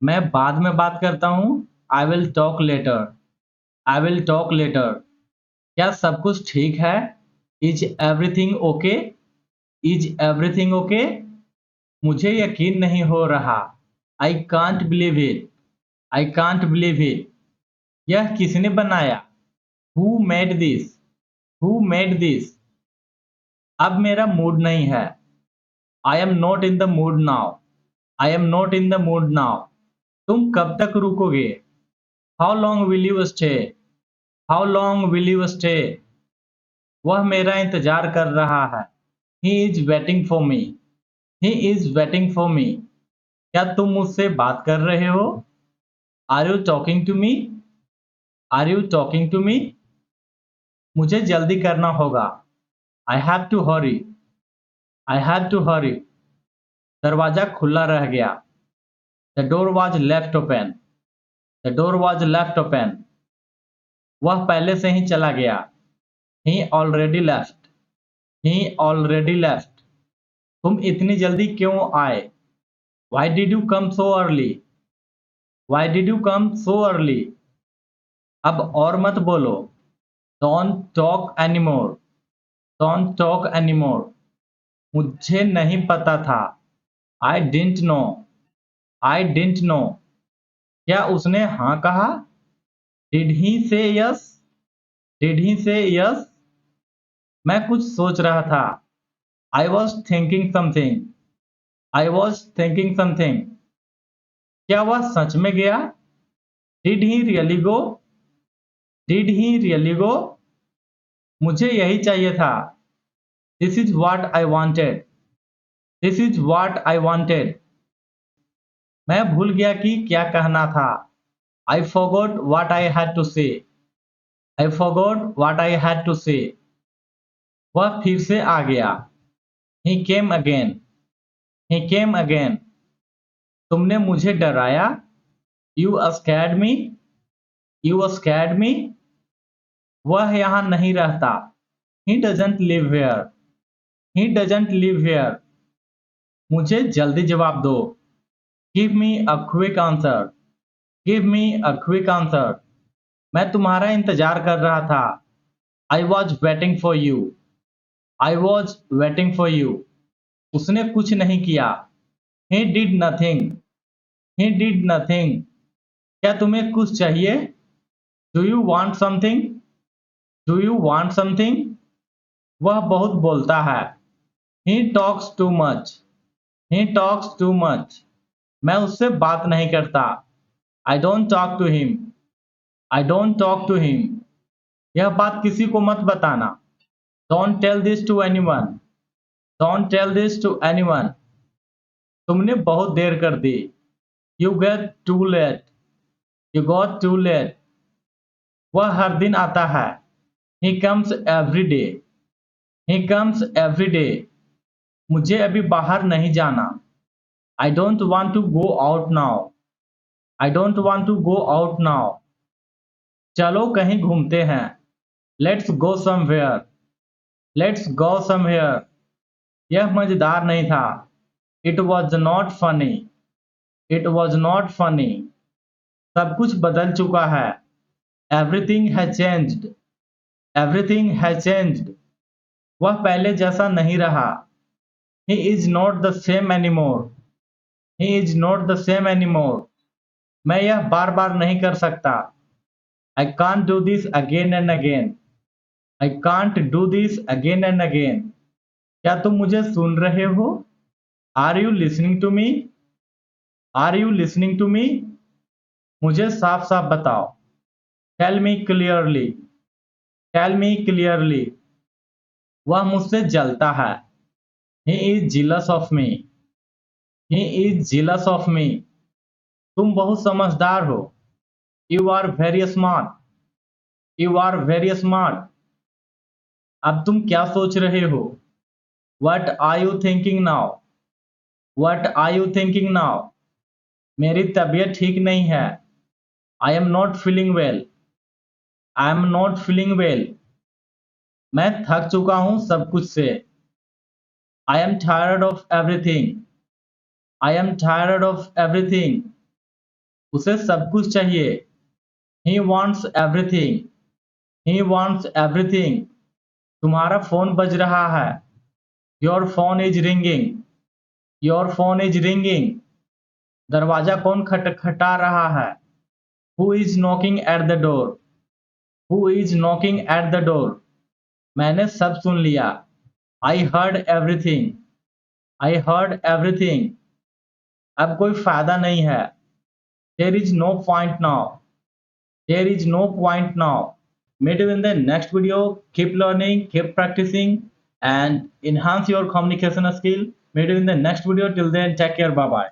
मैं बाद में बात करता हूँ। I will talk later. I will talk later. क्या सब कुछ ठीक है? Is everything okay? Is everything okay? मुझे यकीन नहीं हो रहा। I can't believe it. I can't believe it. यह किसने बनाया? Who made this? Who made this? अब मेरा मूड नहीं है। I am not in the mood now. I am not in the mood now. तुम कब तक रुकोगे? How long will you stay? How long will you stay? वह मेरा इंतजार कर रहा है। He is waiting for me. He is waiting for me. क्या तुम मुझसे बात कर रहे हो? Are you talking to me? Are you talking to me? मुझे जल्दी करना होगा। I have to hurry. I have to hurry. दरवाजा खुला रह गया। The door was left open. The door was left open. वह पहले से ही चला गया। ही ऑलरेडी लेफ्ट। ही ऑलरेडी लेफ्ट। तुम इतनी जल्दी क्यों आए? Why did you come so early? Why did you come so early? अब और मत बोलो। Don't talk anymore. Don't talk anymore. मुझे नहीं पता था। I didn't know. I didn't know. क्या उसने हाँ कहा? डिड ही से यस? डिड ही से यस? मैं कुछ सोच रहा था। I was thinking something. I was thinking something. क्या वह सच में गया? Did he really go? Did he really go? मुझे यही चाहिए था। This is what I wanted. This is what I wanted. मैं भूल गया कि क्या कहना था। I forgot what I had to say. I forgot what I had to say. वह फिर से आ गया। He came again. He came again. तुमने मुझे डराया। You scared me. You scared me. वह यहाँ नहीं रहता। He doesn't live here. He doesn't live here. मुझे जल्दी जवाब दो। Give me a quick answer. Give me a quick answer. मैं तुम्हारा इंतजार कर रहा था। I was waiting for you. I was waiting for you. उसने कुछ नहीं किया। He did nothing. He did nothing. क्या तुम्हें कुछ चाहिए? Do you want something? Do you want something? वह बहुत बोलता है। He talks too much. He talks too much. मैं उससे बात नहीं करता। I don't talk to him. I don't talk to him. यह बात किसी को मत बताना। Don't tell this to anyone. Don't tell this to anyone. तुमने बहुत देर कर दी। You get too late. You got too late. वह हर दिन आता है। He comes every day. He comes every day. मुझे अभी बाहर नहीं जाना। I don't want to go out now. I don't want to go out now. चलो कहीं घूमते हैं। Let's go somewhere. Let's go somewhere. यह मजेदार नहीं था। It was not funny. It was not funny. सब कुछ बदल चुका है। Everything has changed. Everything has changed. वह पहले जैसा नहीं रहा। He is not the same anymore. He is not the same anymore. मैं यह बार बार नहीं कर सकता। I can't do this again and again. I can't do this again and again. क्या तुम मुझे सुन रहे हो? Are you listening to me? Are you listening to me? मुझे साफ साफ बताओ। Tell me clearly. Tell me clearly. वह मुझसे जलता है। He is jealous of me. He is jealous of me. तुम बहुत समझदार हो। You are very smart. You are very smart. अब तुम क्या सोच रहे हो? What are you thinking now? What are you thinking now? मेरी तबीयत ठीक नहीं है। I am not feeling well. I am not feeling well. मैं थक चुका हूँ सब कुछ से। I am tired of everything. I am tired of everything. उसे सब कुछ चाहिए। He wants everything. He wants everything. तुम्हारा फोन बज रहा है। Your phone is ringing. Your phone is ringing. दरवाजा कौन खटखटा रहा है? Who is knocking at the door? Who is knocking at the door? मैंने सब सुन लिया। I heard everything. I heard everything. अब कोई फायदा नहीं है। There is no point now. There is no point now. Meet you in the next video. Keep learning, keep practicing, and enhance your communication skill. Meet you in the next video. Till then, take care. Bye bye.